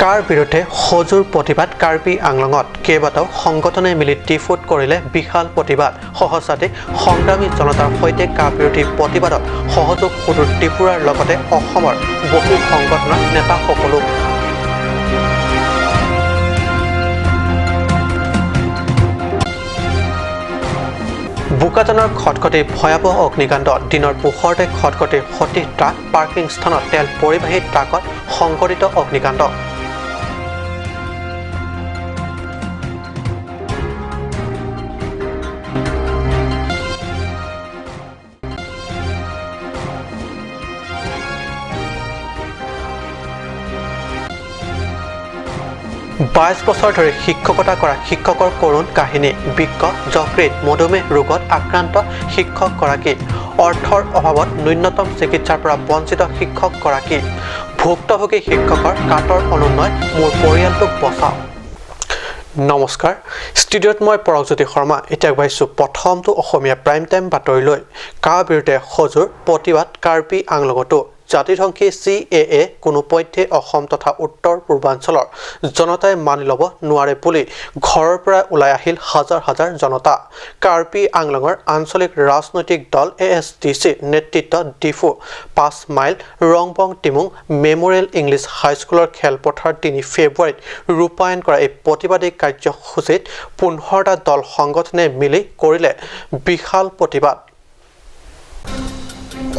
কাৰ বিৰুদ্ধে সজুৰ প্ৰতিবাদ কাৰ্বি আংলঙত কেইবাটাও সংগঠনে মিলি টিফুট কৰিলে বিশাল প্ৰতিবাদ সহস্ৰাধিক সংগ্ৰামী জনতাৰ সৈতে কাৰ বিৰোধী প্ৰতিবাদত সহযোগ সুদূৰ ত্ৰিপুৰাৰ লগতে অসমৰ বহু সংগঠনৰ নেতাসকলো বোকাজানৰ খটখটি ভয়াবহ অগ্নিকাণ্ড দিনৰ পোহৰতে খটখটিৰ সঠিক ট্ৰাক পাৰ্কিং স্থানত তেল পৰিবাহী ট্ৰাকত সংঘটিত অগ্নিকাণ্ড 22 বছৰ ধৰি শিক্ষকতা কৰা শিক্ষকৰ কৰুণ কাহিনী বিক্ক যকৃত মধুমেহ ৰোগত আক্ৰান্ত শিক্ষক গৰাকী অৰ্থৰ অভাৱত ন্যূনতম চিকিৎসাৰ পৰা বঞ্চিত শিক্ষক গৰাকী ভুক্তভোগী শিক্ষকৰ কাটৰ অনুনয় মোৰ পৰিয়ালটোক বচাও নমস্কাৰ ষ্টুডিঅ'ত মই পৰকজ্যোতি শৰ্মা এতিয়া আগবাঢ়িছো প্ৰথমটো অসমীয়া প্ৰাইম টাইম বাতৰিলৈ কাৰ বিৰুদ্ধে সজুৰ প্ৰতিবাদ কাৰ্বি আংলঙতো জাতিধ্বংসী CAA কোনো পথ্যে অসম তথা উত্তৰ পূৰ্বাঞ্চলৰ জনতাই মানি ল'ব নোৱাৰে বুলি ঘৰৰ পৰা ওলাই আহিল হাজাৰ হাজাৰ জনতা কাৰ্বি আংলঙৰ আঞ্চলিক ৰাজনৈতিক দল ASDC নেতৃত্বত Diphu 5 mile Rongbong Timung memorial English হাইস্কুলৰ খেলপথাৰ 3 ফেব্ৰুৱাৰীত ৰূপায়ণ কৰা এই প্ৰতিবাদী কাৰ্যসূচীত 15টা দল সংগঠনে মিলি কৰিলে বিশাল প্ৰতিবাদ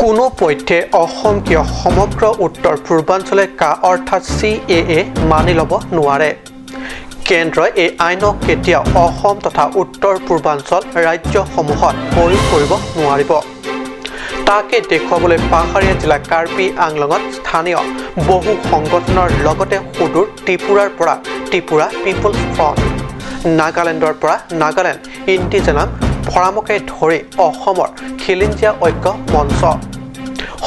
কোনো পথ্যে অসম কিয় সমগ্ৰ উত্তৰ পূৰ্বাঞ্চলে কা অৰ্থাৎ CAA মানি ল'ব নোৱাৰে কেন্দ্ৰই এই আইনক কেতিয়াও অসম তথা উত্তৰ পূৰ্বাঞ্চল ৰাজ্যসমূহত প্ৰয়োগ কৰিব নোৱাৰিব তাকে দেখুৱাবলৈ পাহাৰীয়া জিলা কাৰ্বি আংলঙত স্থানীয় বহু সংগঠনৰ লগতে সুদূৰ ত্ৰিপুৰাৰ পৰা ত্ৰিপুৰা পিপলছ ফ্ৰণ্ট নাগালেণ্ডৰ পৰা নাগালেণ্ড ইণ্ডিজেনাম ফৰামকে ধৰি অসমৰ খিলঞ্জীয়া ঐক্য মঞ্চ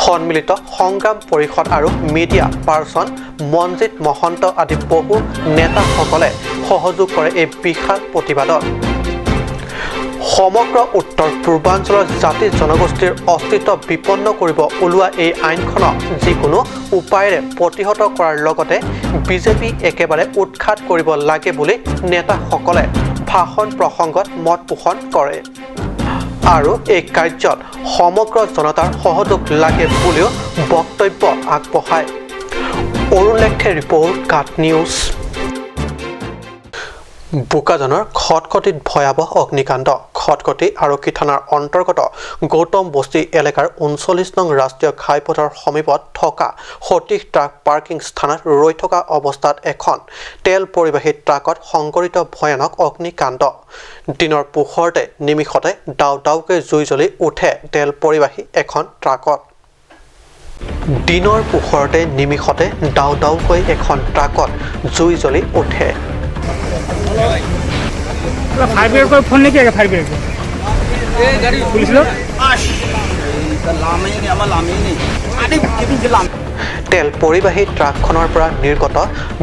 সন্মিলিত সংগ্ৰাম পৰিষদ আৰু মিডিয়া পাৰ্চন মনজিত মহন্ত আদি বহু নেতাসকলে সহযোগ কৰে এই বিশাল প্ৰতিবাদত সমগ্ৰ উত্তৰ পূৰ্বাঞ্চলৰ জাতি জনগোষ্ঠীৰ অস্তিত্ব বিপন্ন কৰিব ওলোৱা এই আইনখনক যিকোনো উপায়েৰে প্ৰতিহত কৰাৰ লগতে বিজেপি একেবাৰে উৎখাত কৰিব লাগে বুলি নেতাসকলে ভাষণ প্ৰসংগত মত পোষণ কৰে আৰু এই কাৰ্যত সমগ্ৰ জনতাৰ সহযোগ লাগে বুলিও বক্তব্য আগবঢ়ায় অৰুলেখে ৰিপৰ্ট কাট নিউজ বোকাজানৰ খটখটিত ভয়াবহ অগ্নিকাণ্ড খটখটি আৰক্ষী থানাৰ অন্তৰ্গত গৌতম বস্তি এলেকাৰ 39 নং ৰাষ্ট্ৰীয় ঘাইপথৰ সমীপত থকা সঠিক ট্ৰাক পাৰ্কিং স্থানত ৰৈ থকা অৱস্থাত এখন তেল পৰিবাহী ট্ৰাকত সংঘটিত ভয়ানক অগ্নিকাণ্ড দিনৰ পোহৰতে নিমিষতে ডাউ ডাউকৈ জুই জ্বলি উঠে তেল পৰিবাহী এখন ট্ৰাকত দিনৰ পোহৰতে নিমিষতে ডাউ ডাউকৈ এখন ট্ৰাকত জুই জ্বলি উঠে फाइव ईयर को फोन नहीं किया 5 ईयर को पुलिस लोग তেল পৰিবাহী ট্ৰাকখনৰ পৰা নিৰ্গত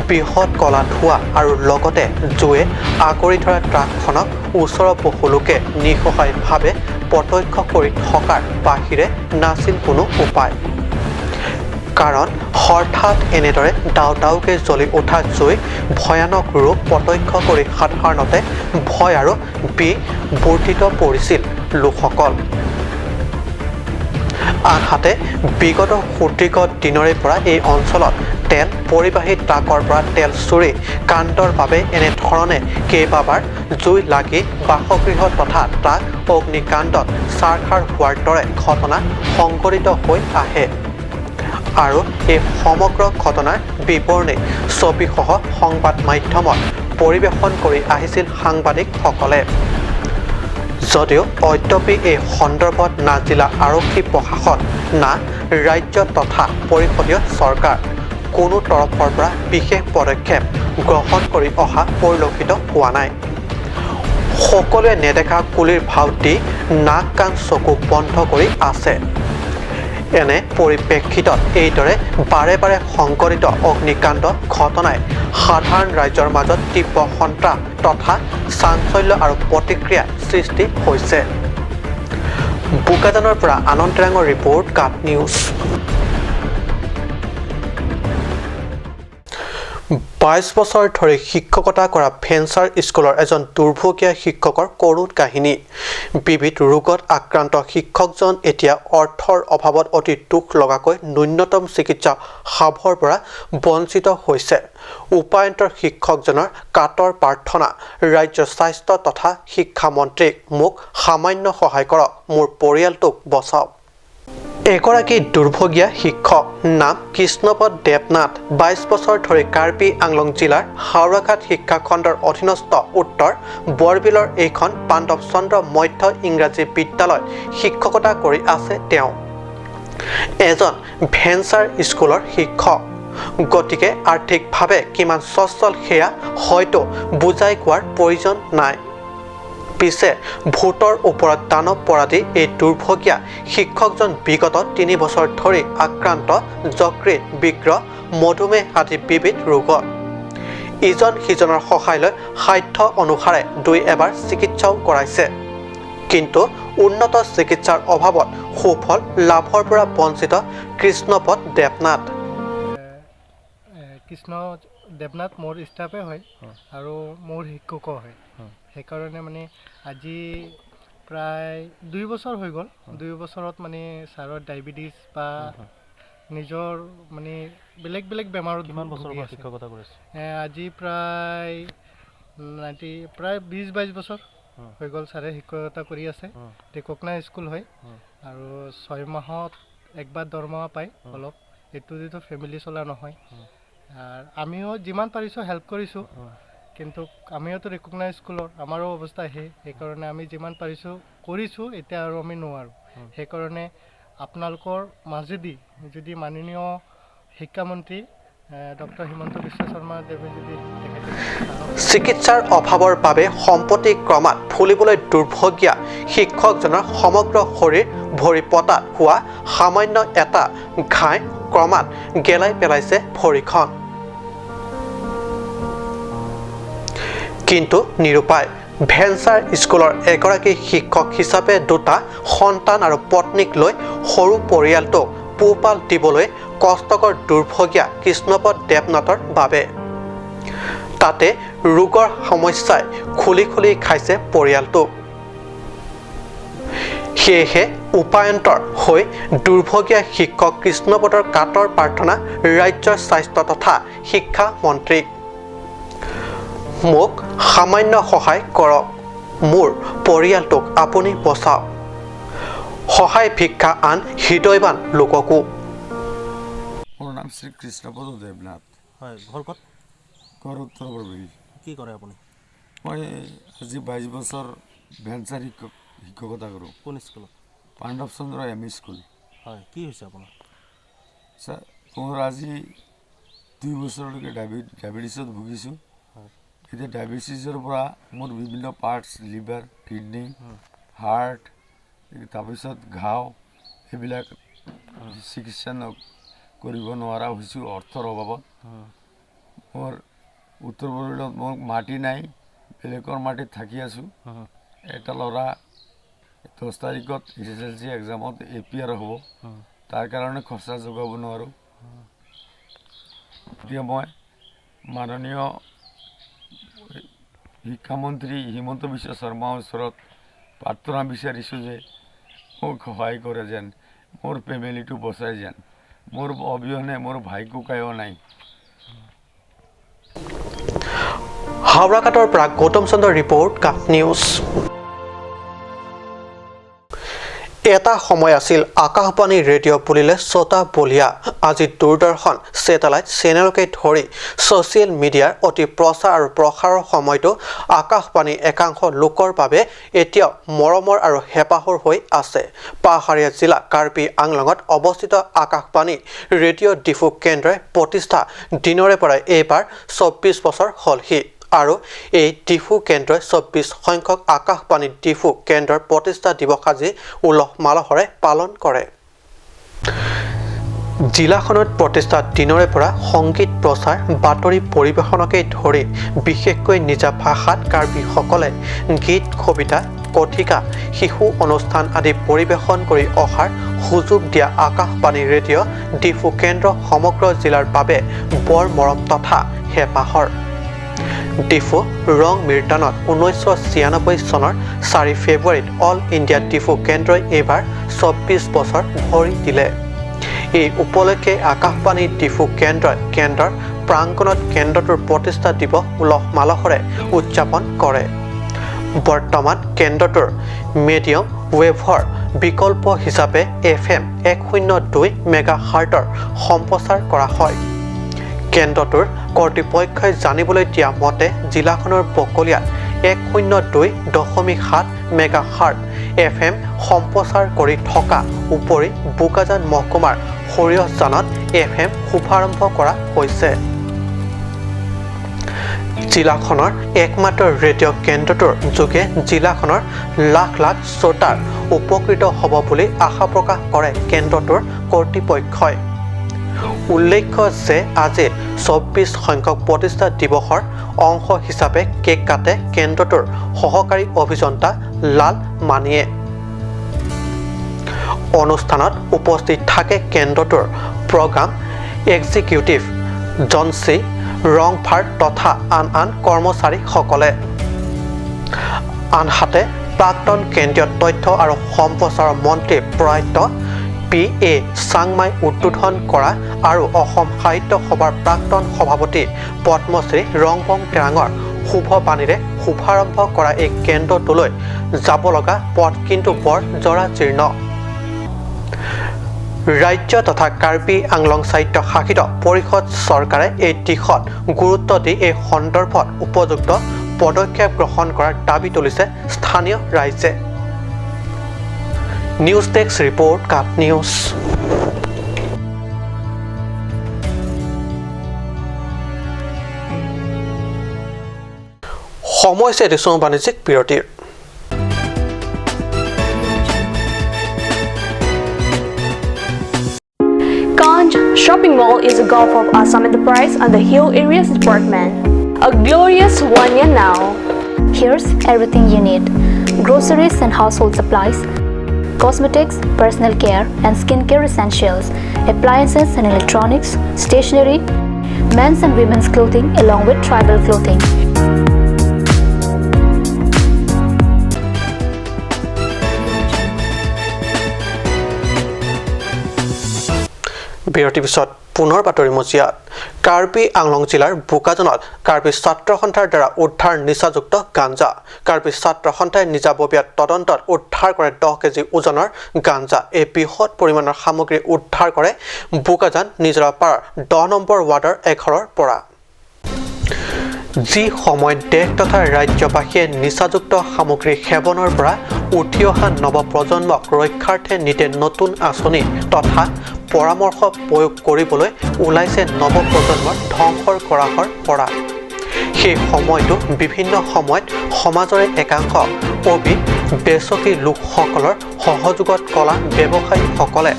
বৃহৎ কলা ধোঁৱা আৰু লগতে জুয়ে আগুৰি ধৰা ট্ৰাকখনক ওচৰৰ বহু লোকে নিঃসহায়ভাৱে প্ৰত্যক্ষ কৰি থকাৰ বাহিৰে নাছিল কোনো উপায় কাৰণ হঠাৎ এনেদৰে ডাউ ডাউকৈ জ্বলি উঠা জুই ভয়ানক ৰূপ প্ৰত্যক্ষ কৰি সাধাৰণতে ভয় আৰু বিবৰ্তিত পৰিছিল লোকসকল আনহাতে বিগত সুদীৰ্ঘ দিনৰে পৰা এই অঞ্চলত তেল পৰিবাহী ট্ৰাকৰ পৰা তেল চুৰি কাণ্ডৰ বাবে এনেধৰণে কেইবাবাৰ জুই লাগি বাসগৃহ তথা ট্ৰাক অগ্নিকাণ্ডত চাৰখাৰ হোৱাৰ দৰে ঘটনা সংঘটিত হৈ আহে আৰু এই সমগ্ৰ ঘটনাৰ বিৱৰণী ছবিসহ সংবাদ মাধ্যমত পৰিৱেশন কৰি আহিছিল সাংবাদিকসকলে যদিও অদ্যপি এই সন্দৰ্ভত না জিলা আৰক্ষী প্ৰশাসন না ৰাজ্য তথা পৰিষদীয় চৰকাৰ কোনো তৰফৰ পৰা বিশেষ পদক্ষেপ গ্ৰহণ কৰি অহা পৰিলক্ষিত হোৱা নাই সকলোৱে নেদেখা কুলিৰ ভাও দি নাক কাণ চকু বন্ধ কৰি আছে এনে পৰিপ্ৰেক্ষিতত এইদৰে বাৰে বাৰে সংঘটিত অগ্নিকাণ্ড ঘটনাই সাধাৰণ ৰাইজৰ মাজত তীব্ৰ সন্ত্ৰাস তথা চাঞ্চল্য আৰু প্ৰতিক্ৰিয়া সৃষ্টি হৈছে বোকাজানৰ পৰা আনন্দৰাঙৰ ৰিপৰ্ট কাট নিউজ 22 বছৰ ধৰি শিক্ষকতা কৰা ভেঞ্চাৰ স্কুলৰ এজন দুৰ্ভগীয়া শিক্ষকৰ কৰুণ কাহিনী বিবিধ ৰোগত আক্ৰান্ত শিক্ষকজন এতিয়া অৰ্থৰ অভাৱত অতি দুখ লগাকৈ ন্যূনতম চিকিৎসা সাভৰ পৰা বঞ্চিত হৈছে উপায়ন্তৰ শিক্ষকজনৰ কাতৰ প্ৰাৰ্থনা ৰাজ্যৰ স্বাস্থ্য তথা শিক্ষা মন্ত্ৰীক মোক সামান্য সহায় কৰক মোৰ পৰিয়ালটোক বচাওক এগৰাকী দুৰ্ভগীয়া শিক্ষক নাম কৃষ্ণপদ দেৱনাথ 22 বছৰ ধৰি কাৰ্বি আংলং জিলাৰ হাওৰাঘাট শিক্ষা খণ্ডৰ অধীনস্থ উত্তৰ বৰবিলৰ এইখন পাণ্ডৱ চন্দ্ৰ মধ্য ইংৰাজী বিদ্যালয়ত শিক্ষকতা কৰি আছে তেওঁ এজন ভেঞ্চাৰ স্কুলৰ শিক্ষক গতিকে আৰ্থিকভাৱে কিমান সচ্ছল সেয়া হয়তো বুজাই কোৱাৰ প্ৰয়োজন নাই পিছে ভোটৰ ওপৰত দানৱ পৰাধী এই দুৰ্ভগীয়া শিক্ষকজন বিগত 3 বছৰ ধৰি আক্ৰান্ত যকৃত বিগ্ৰহ মধুমেহ আদি বিবিধ ৰোগত ইজন সিজনৰ সহায় লৈ সাধ্য অনুসাৰে দুই এবাৰ চিকিৎসাও কৰাইছে কিন্তু উন্নত চিকিৎসাৰ অভাৱত সুফল লাভৰ পৰা বঞ্চিত কৃষ্ণপদ দেৱনাথ কৃষ্ণ দেৱনাথ মোৰ ষ্টাফে হয় আৰু মোৰ শিক্ষকো হয় সেইকাৰণে মানে আজি প্ৰায় 2 বছৰ হৈ গ'ল 2 বছৰত মানে ছাৰৰ ডায়েবেটিছ বা নিজৰ মানে বেলেগ বেলেগ বেমাৰত কিমান বছৰৰ পৰা শিক্ষকতা কৰিছে আজি প্ৰায় 20-22 বছৰ হৈ গ'ল ছাৰে শিক্ষকতা কৰি আছে টেককনা স্কুল হয় আৰু 6 মাহত একবাৰ দৰমহা পায় অলপ এইটো যিটো ফেমিলি চলা নহয় আৰ আমিও যিমান পাৰিছো হেল্প কৰিছো কিন্তু আমিওতো ৰিকগনাইজ স্কুলৰ আমাৰো অৱস্থা এই কাৰণে আমি যিমান পাৰিছো কৰিছো এতিয়া আৰু আমি নোৱাৰো সেই কাৰণে আপোনালোকৰ মাজেদি যদি মাননীয় শিক্ষামন্ত্ৰী ডক্টৰ হিমন্ত বিশ্ব শৰ্মা দেৱে যদি চিকিৎসাৰ অভাৱৰ বাবে সম্পত্তি ক্ৰমাৎ ফুলিবলৈ দুৰ্ভগীয়া শিক্ষকজনৰ সমগ্ৰ শৰীৰ ভৰি পতাত হোৱা সামান্য এটা ঘাই ক্ৰমাৎ গেলাই পেলাইছে ভৰিখন কিন্তু নিৰুপায় ভেঞ্চাৰ স্কুলৰ এগৰাকী শিক্ষক হিচাপে দুটা সন্তান আৰু পত্নীক লৈ সৰু পৰিয়ালটোক পোহপাল দিবলৈ কষ্টকৰ দুৰ্ভগীয়া কৃষ্ণপদ দেৱনাথৰ বাবে তাতে ৰোগৰ সমস্যাই খুলি খুলি খাইছে পৰিয়ালটোক সেয়েহে উপায়ন্তৰ হৈ দুৰ্ভগীয়া শিক্ষক কৃষ্ণপদৰ কাতৰ প্ৰাৰ্থনা ৰাজ্যৰ স্বাস্থ্য তথা শিক্ষা মন্ত্ৰীক মোক সামান্য সহায় কৰক মোৰ পৰিয়ালটোক আপুনি বচাওক সহায় ভিক্ষা আন হৃদয়বান লোককো মোৰ নাম শ্ৰী কৃষ্ণপদ দেৱনাথ হয় ঘৰ ক'ত ঘৰ উত্তৰ বৰবিল কি কৰে আপুনি মই আজি 22 বছৰ ভেঞ্চাৰ শিক্ষকতা কৰোঁ কোন স্কুলত পাণ্ডৱ চন্দ্ৰ এম.ই. স্কুল হয় কি হৈছে আপোনাৰ ছাৰ মোৰ আজি 2 বছৰলৈকে ডায়েবেটিছত ভুগিছোঁ এতিয়া ডায়েবেটিছৰ পৰা মোৰ বিভিন্ন পাৰ্টছ লিভাৰ কিডনি হাৰ্ট তাৰপিছত ঘাও এইবিলাক চিকিৎসা কৰিব নোৱাৰা হৈছোঁ অৰ্থৰ অভাৱত মোৰ উত্তৰ বৰবিলত মোৰ মাটি নাই বেলেগৰ মাটিত থাকি আছোঁ এটা ল'ৰা 10 তাৰিখত SSLC এক্সামত APR হ'ব তাৰ কাৰণে খৰচা যোগাব নোৱাৰোঁ এতিয়া মই মাননীয় শিক্ষামন্ত্ৰী হিমন্ত বিশ্ব শৰ্মাৰ ওচৰত প্ৰাৰ্থনা বিচাৰিছোঁ যে মোক সহায় কৰে যেন মোৰ ফেমিলিটো বচাই যেন মোৰ অবিহনে মোৰ ভাই ককাইও নাই হাওৰাঘাটৰ পৰা গৌতম চন্দ্ৰ ৰিপৰ্ট কাট নিউজ এটা সময় আছিল আকাশবাণী ৰেডিঅ' বুলিলে শ্ৰোতা বলিয়া আজি দূৰদৰ্শন ছেটেলাইট চেনেলকে ধৰি ছ'চিয়েল মিডিয়াৰ অতি প্ৰচাৰ আৰু প্ৰসাৰৰ সময়টো আকাশবাণী একাংশ লোকৰ বাবে এতিয়াও মৰমৰ আৰু হেঁপাহৰ হৈ আছে পাহাৰীয়া জিলা কাৰ্বি আংলঙত অৱস্থিত আকাশবাণী ৰেডিঅ' ডিফু কেন্দ্ৰই প্ৰতিষ্ঠা দিনৰে পৰাই এইবাৰ 24 বছৰ হ'লহি আৰু এই ডিফু কেন্দ্ৰই 24 সংখ্যক আকাশবাণী ডিফু কেন্দ্ৰৰ প্ৰতিষ্ঠা দিৱস আজি উলহ মালহেৰে পালন কৰে জিলাখনত প্ৰতিষ্ঠা দিনৰে পৰা সংগীত প্ৰচাৰ বাতৰি পৰিৱেশনকে ধৰি বিশেষকৈ নিজা ভাষাত কাৰ্বিসকলে গীত কবিতা কথিকা শিশু অনুষ্ঠান আদি পৰিৱেশন কৰি অহাৰ সুযোগ দিয়া আকাশবাণী ৰেডিঅ' ডিফু কেন্দ্ৰ সমগ্ৰ জিলাৰ বাবে বৰ মৰম তথা হেঁপাহৰ ডিফু ৰং মীৰ্তনত 1996 চনৰ 4 ফেব্ৰুৱাৰীত অল ইণ্ডিয়া ডিফু কেন্দ্ৰই এইবাৰ 24 বছৰ ভৰি দিলে এই উপলক্ষে আকাশবাণী ডিফু কেন্দ্ৰৰ প্ৰাংগণত কেন্দ্ৰটোৰ প্ৰতিষ্ঠা দিৱস উলহ মালহেৰে উদযাপন কৰে বৰ্তমান কেন্দ্ৰটোৰ মিডিয়াম ৱেভৰ বিকল্প হিচাপে FM 102 মেগাহাৰ্টৰ সম্প্ৰচাৰ কৰা হয় কেন্দ্ৰটোৰ কৰ্তৃপক্ষই জানিবলৈ দিয়া মতে জিলাখনৰ বকলিয়াত 102.7 মেগাহাৰ্ট FM সম্প্ৰচাৰ কৰি থকা উপৰি বোকাজান মহকুমাৰ সৰিয়হজানত FM শুভাৰম্ভ কৰা হৈছে জিলাখনৰ একমাত্ৰ ৰেডিঅ' কেন্দ্ৰটোৰ যোগে জিলাখনৰ লাখ লাখ শ্ৰোতাৰ উপকৃত হ'ব বুলি আশা প্ৰকাশ কৰে কেন্দ্ৰটোৰ কৰ্তৃপক্ষই উল্লেখ্য যে আজি 24 সংখ্যক প্ৰতিষ্ঠা দিৱসৰ অংশ হিচাপে কেক কাটে কেন্দ্ৰটোৰ সহকাৰী অভিযন্তা লাল মানিয়ে অনুষ্ঠানত উপস্থিত থাকে কেন্দ্ৰটোৰ প্ৰগ্ৰাম এক্সিকিউটিভ জনচি ৰংফাৰ তথা আন কৰ্মচাৰীসকলে আনহাতে প্ৰাক্তন কেন্দ্ৰীয় তথ্য আৰু সম্প্ৰচাৰ মন্ত্ৰী প্ৰয়াত P.A. চাংমাই উদ্বোধন কৰা আৰু অসম সাহিত্য সভাৰ প্ৰাক্তন সভাপতি পদ্মশ্ৰী ৰংবং তেৰাঙৰ শুভবাণীৰে শুভাৰম্ভ কৰা এই কেন্দ্ৰটোলৈ যাব লগা পথ কিন্তু বৰ জৰাজীৰ্ণ ৰাজ্য তথা কাৰ্বি আংলং সাহিত্য শাসিত পৰিষদ চৰকাৰে এই দিশত গুৰুত্ব দি এই সন্দৰ্ভত উপযুক্ত পদক্ষেপ গ্ৰহণ কৰাৰ দাবী তুলিছে স্থানীয় ৰাইজে নিউজ ডেস্ক ৰিপৰ্ট কাট নিউজ সময় হৈছে এডিশ্যন বাণিজ্যিক বিৰতিৰ Shopping Mall is a Gulf of Assam Enterprise and the Hill Areas Department. A glorious 1 year now. Here's everything you need. Groceries and household supplies, cosmetics, personal care and skincare essentials, appliances and electronics, stationery, men's and women's clothing along with tribal clothing. বিৰতিৰ পিছত পুনৰ বাতৰি মজিয়াত কাৰ্বি আংলং জিলাৰ বোকাজানত কাৰ্বি ছাত্ৰ সন্থাৰ দ্বাৰা উদ্ধাৰ নিচাযুক্ত গাঞ্জা কাৰ্বি ছাত্ৰ সন্থাই নিজাববীয়া তদন্তত উদ্ধাৰ কৰে 10 কেজি ওজনৰ গাঞ্জা এই বৃহৎ পৰিমাণৰ সামগ্ৰী উদ্ধাৰ কৰে বোকাজান নিজৰাপাৰ 10 নম্বৰ ৱাৰ্ডৰ এঘৰৰ পৰা যি সময়ত দেশ তথা ৰাজ্যবাসীয়ে নিচাযুক্ত সামগ্ৰী সেৱনৰ পৰা উঠি অহা নৱপ্ৰজন্মক ৰক্ষাৰ্থে নিতে নতুন আঁচনি তথা পৰামৰ্শ প্ৰয়োগ কৰিবলৈ ওলাইছে নৱপ্ৰজন্মৰ ধ্বংসৰ কৰাহৰ পৰা সেই সময়টো বিভিন্ন সময়ত সমাজৰে একাংশ বেচকি লোকসকলৰ সহযোগত কলা ব্যৱসায়ীসকলে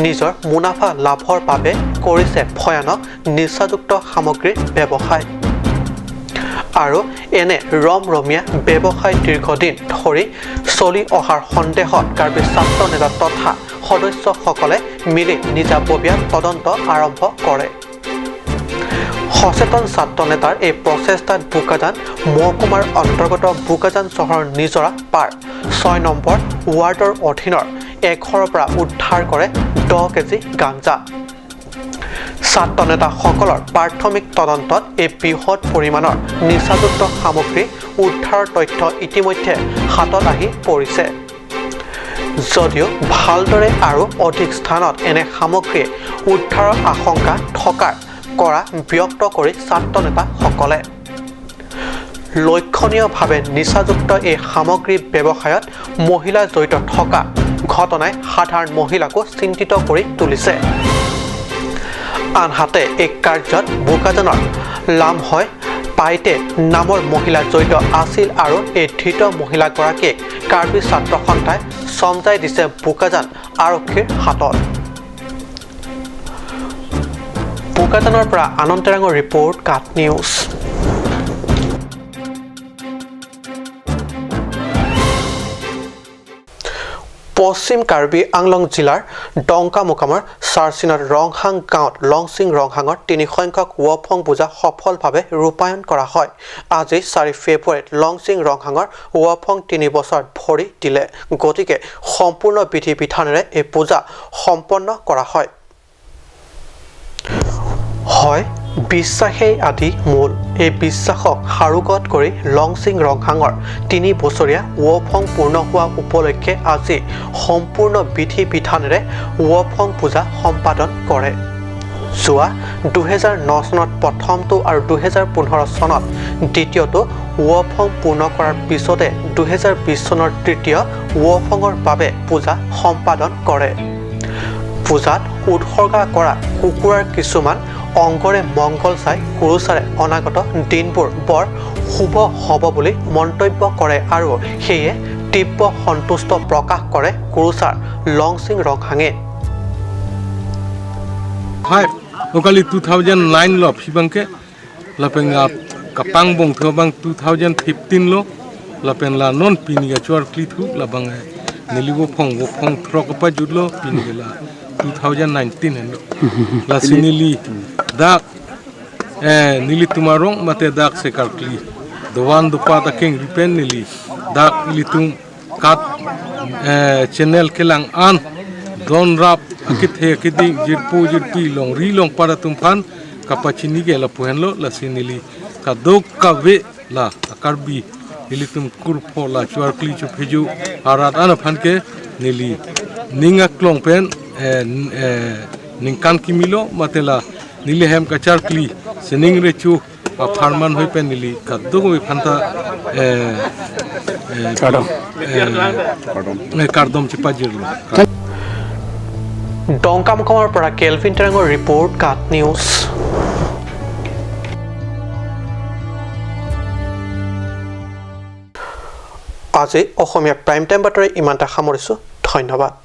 নিজৰ মুনাফা লাভৰ বাবে কৰিছে ভয়ানক নিচাযুক্ত সামগ্ৰীৰ ব্যৱসায় আৰু এনে ৰমৰমীয়া ব্যৱসায় দীৰ্ঘদিন ধৰি চলি অহাৰ সন্দেহত কাৰ্বি ছাত্ৰ নেতা তথা সদস্যসকলে মিলি নিজাববীয়া তদন্ত আৰম্ভ কৰে সচেতন ছাত্ৰ নেতাৰ এই প্ৰচেষ্টাত বোকাজান মহকুমাৰ অন্তৰ্গত বোকাজান চহৰৰ নিজৰা পাৰ 6 নম্বৰ ৱাৰ্ডৰ অধীনৰ এঘৰৰ পৰা উদ্ধাৰ কৰে 10 কেজি গাঞ্জা ছাত্ৰ নেতাসকলৰ প্ৰাথমিক তদন্তত এই বৃহৎ পৰিমাণৰ নিচাযুক্ত সামগ্ৰী উদ্ধাৰৰ তথ্য ইতিমধ্যে হাতত আহি পৰিছে যদিও ভালদৰে আৰু অধিক স্থানত এনে সামগ্ৰী উদ্ধাৰৰ আশংকা থকাৰ কৰা ব্যক্ত কৰি ছাত্ৰ নেতাসকলে লক্ষণীয়ভাৱে নিচাযুক্ত এই সামগ্ৰী ব্যৱসায়ত মহিলা জড়িত থকা ঘটনাই সাধাৰণ মহিলাকো চিন্তিত কৰি তুলিছে আনহাতে এই কাৰ্যত বোকাজানৰ লাম হয় পাইতে নামৰ মহিলা জড়িত আছিল আৰু এই ধৃত মহিলাগৰাকীক কাৰ্বি ছাত্ৰ সন্থাই চমজাই দিছে বোকাজান আৰক্ষীৰ হাতত বোকাজানৰ পৰা আনন্দ তেৰাঙৰ ৰিপৰ্ট কাট নিউজ পশ্চিম কাৰ্বি আংলং জিলাৰ ডংকা মোকামৰ চাৰ্চিনৰ ৰংহাং গাঁৱত লংচিং ৰংহাঙৰ 3 সংখ্যক ৱফং পূজা সফলভাৱে ৰূপায়ণ কৰা হয় আজি 4 ফেব্ৰুৱাৰীত লংচিং ৰংহাঙৰ ৱফং 3 বছৰ ভৰি দিলে গতিকে সম্পূৰ্ণ বিধি বিধানেৰে এই পূজা সম্পন্ন কৰা হয় বিশ্বাসেই আদি মূল এই বিশ্বাসক হাৰুগত কৰি লংচিং ৰংহাঙৰ 3 বছৰীয়া ৱফং পূৰ্ণ হোৱা উপলক্ষে আজি সম্পূৰ্ণ বিধি বিধানেৰে ৱফং পূজা সম্পাদন কৰে যোৱা 2009 চনত প্ৰথমটো আৰু 2015 চনত দ্বিতীয়টো ৱফং পূৰ্ণ কৰাৰ পিছতে 2020 চনৰ তৃতীয় ৱফঙৰ বাবে পূজা সম্পাদন কৰে পূজাত উৎসৰ্গা কৰা কুকুৰাৰ কিছুমান অংগৰে মংগল চাই কুৰুচাৰে অনাগত দিনবোৰ বৰ শুভ হ'ব বুলি মন্তব্য কৰে আৰু সেয়ে তীব্ৰ সন্তুষ্ট প্ৰকাশ কৰে কুৰুচাৰ লংচিং ৰংহাঙে Hai, okali 2009 lo sibangke lapen ngap kapang bong thobang 2015 lo lapen la non piniga chuar klithu labang niliwo phong throk pa judlo pinigela 2019 hen la sinili dak nili tumarong mate dak sekar kli dowan dupa ta king ripen nili dak litung kat channel kelang an don rap akit he kidi jirpu jirpi long ri long para tumpan kapachini ge la puhen lo la sinili ka dok ka ve la akarbi nili tum kurpho la chuar kli chu pheju arat ana phan ke nili ninga klong pen ningkan kimilo matela nili hem ka char kli sening re chu farman hoi pen nili ka dok we phanta kardom chipajirlo ডংকামকমৰ পৰা kelvin টেৰাঙৰ report কাট news আজি অসমীয়া prime time বাতৰি ইমানটা সামৰিছোঁ ধন্যবাদ